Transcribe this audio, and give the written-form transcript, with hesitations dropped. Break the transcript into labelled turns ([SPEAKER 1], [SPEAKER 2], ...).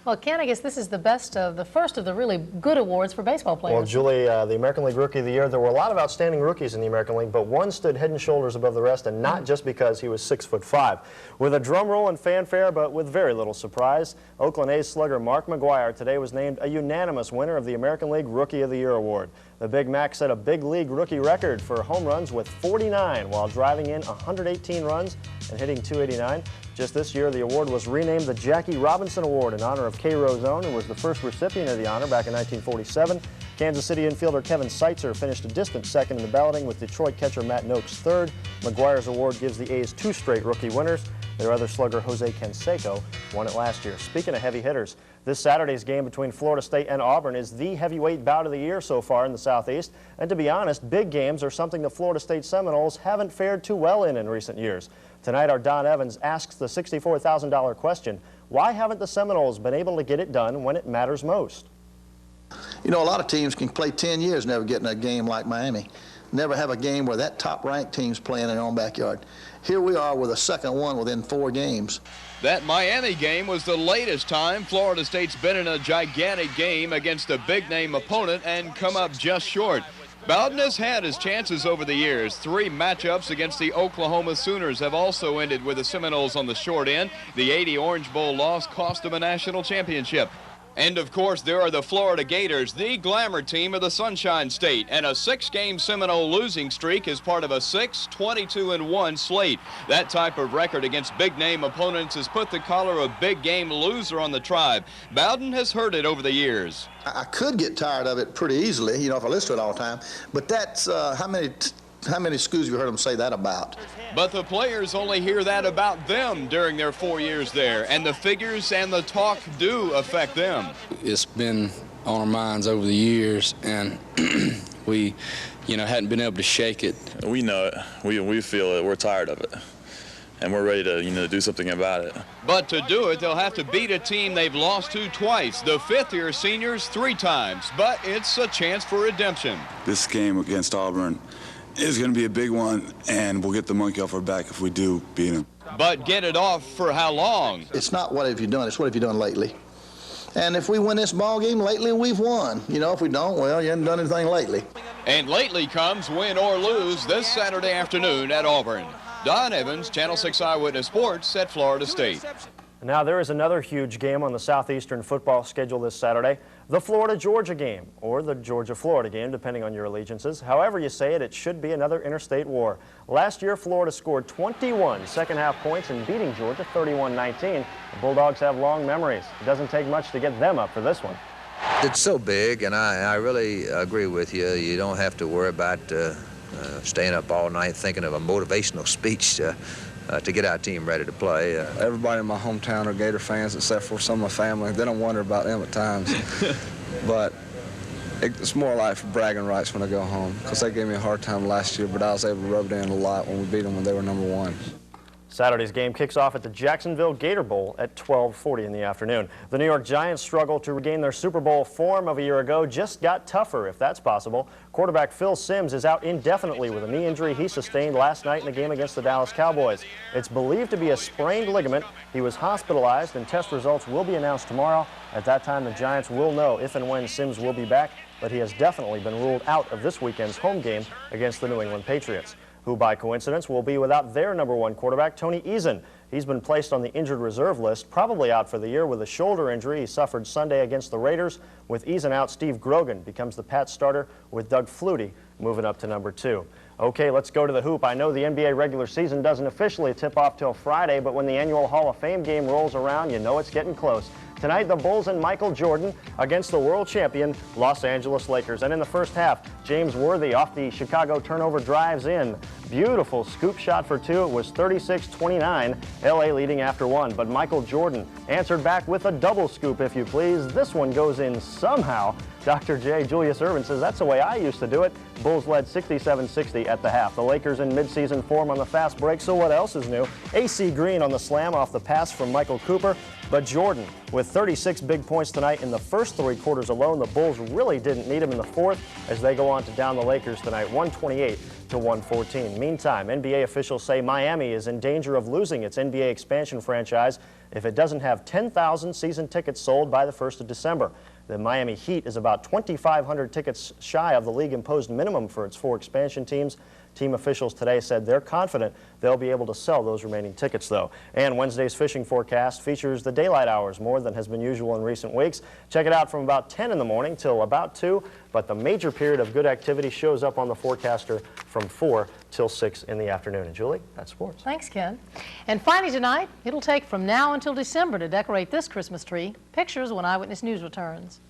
[SPEAKER 1] Well, Ken, I guess this is the first of the really good awards for baseball players.
[SPEAKER 2] Well, Julie, the American League Rookie of the Year, there were a lot of outstanding rookies in the American League, but one stood head and shoulders above the rest, and not just because he was 6'5". With a drum roll and fanfare, but with very little surprise, Oakland A's slugger Mark McGwire today was named a unanimous winner of the American League Rookie of the Year award. The Big Mac set a big league rookie record for home runs with 49 while driving in 118 runs and hitting .289. Just this year, the award was renamed the Jackie Robinson Award in honor of K. Rosone, who was the first recipient of the honor back in 1947. Kansas City infielder Kevin Seitzer finished a distant second in the balloting, with Detroit catcher Matt Noakes third. McGwire's award gives the A's 2 straight rookie winners. Their other slugger, Jose Canseco, won it last year. Speaking of heavy hitters, this Saturday's game between Florida State and Auburn is the heavyweight bout of the year so far in the Southeast. And to be honest, big games are something the Florida State Seminoles haven't fared too well in recent years. Tonight, our Don Evans asks the $64,000 question: why haven't the Seminoles been able to get it done when it matters most?
[SPEAKER 3] You know, a lot of teams can play 10 years never getting a game like Miami. Never have a game where that top-ranked team's playing in their own backyard. Here we are with a second one within 4 games.
[SPEAKER 4] That Miami game was the latest time Florida State's been in a gigantic game against a big-name opponent and come up just short. Bowden has had his chances over the years. 3 matchups against the Oklahoma Sooners have also ended with the Seminoles on the short end. The '80 Orange Bowl loss cost them a national championship. And, of course, there are the Florida Gators, the glamour team of the Sunshine State, and a 6-game Seminole losing streak is part of a 6-22-1 slate. That type of record against big-name opponents has put the collar of big-game loser on the Tribe. Bowden has heard it over the years.
[SPEAKER 3] I could get tired of it pretty easily, you know, if I listen to it all the time, but that's how many schools have you heard them say that about?
[SPEAKER 4] But the players only hear that about them during their 4 years there, and the figures and the talk do affect them.
[SPEAKER 5] It's been on our minds over the years, and we, hadn't been able to shake it.
[SPEAKER 6] We know it. We feel it. We're tired of it, and we're ready to, do something about it.
[SPEAKER 4] But to do it, they'll have to beat a team they've lost to twice, the 5th-year seniors 3 times. But it's a chance for redemption.
[SPEAKER 7] This game against Auburn is going to be a big one, and we'll get the monkey off our back if we do beat them.
[SPEAKER 4] But get it off for how long?
[SPEAKER 3] It's not what have you done, it's what have you done lately. And if we win this ball game lately, we've won. If we don't, well, you haven't done anything lately.
[SPEAKER 4] And lately comes win or lose this Saturday afternoon at Auburn. Don Evans, Channel 6 Eyewitness Sports at Florida State.
[SPEAKER 2] Now, there is another huge game on the Southeastern football schedule this Saturday, the Florida-Georgia game, or the Georgia-Florida game, depending on your allegiances. However you say it, it should be another interstate war. Last year, Florida scored 21 second-half points in beating Georgia 31-19. The Bulldogs have long memories. It doesn't take much to get them up for this one.
[SPEAKER 8] It's so big, and I really agree with you. You don't have to worry about staying up all night thinking of a motivational speech to get our team ready to play.
[SPEAKER 5] Everybody in my hometown are Gator fans, except for some of my family. They don't wonder about them at times. But it's more like for bragging rights when I go home, because they gave me a hard time last year, but I was able to rub it in a lot when we beat them when they were #1.
[SPEAKER 2] Saturday's game kicks off at the Jacksonville Gator Bowl at 12:40 in the afternoon. The New York Giants' struggle to regain their Super Bowl form of a year ago just got tougher, if that's possible. Quarterback Phil Simms is out indefinitely with a knee injury he sustained last night in the game against the Dallas Cowboys. It's believed to be a sprained ligament. He was hospitalized, and test results will be announced tomorrow. At that time, the Giants will know if and when Simms will be back, but he has definitely been ruled out of this weekend's home game against the New England Patriots, who by coincidence will be without their #1 quarterback, Tony Eason. He's been placed on the injured reserve list, probably out for the year with a shoulder injury he suffered Sunday against the Raiders. With Eason out, Steve Grogan becomes the Pats starter, with Doug Flutie moving up to #2. Okay, let's go to the hoop. I know the NBA regular season doesn't officially tip off till Friday, but when the annual Hall of Fame game rolls around, you know it's getting close. Tonight, the Bulls and Michael Jordan against the world champion Los Angeles Lakers. And in the first half, James Worthy off the Chicago turnover drives in. Beautiful scoop shot for 2. It was 36-29, LA leading after 1. But Michael Jordan answered back with a double scoop, if you please. This one goes in somehow. Dr. J. Julius Ervin says, that's the way I used to do it. Bulls led 67-60 at the half. The Lakers in midseason form on the fast break, so what else is new? AC Green on the slam off the pass from Michael Cooper. But Jordan, with 36 big points tonight in the first 3 quarters alone, the Bulls really didn't need him in the fourth as they go on to down the Lakers tonight, 128-114. Meantime, NBA officials say Miami is in danger of losing its NBA expansion franchise if it doesn't have 10,000 season tickets sold by the 1st of December. The Miami Heat is about 2,500 tickets shy of the league-imposed minimum for its 4 expansion teams. Team officials today said they're confident they'll be able to sell those remaining tickets, though. And Wednesday's fishing forecast features the daylight hours more than has been usual in recent weeks. Check it out from about 10 in the morning till about 2, but the major period of good activity shows up on the forecaster from 4 till 6 in the afternoon. And Julie, that's sports.
[SPEAKER 1] Thanks, Ken. And finally tonight, it'll take from now until December to decorate this Christmas tree. Pictures when Eyewitness News returns.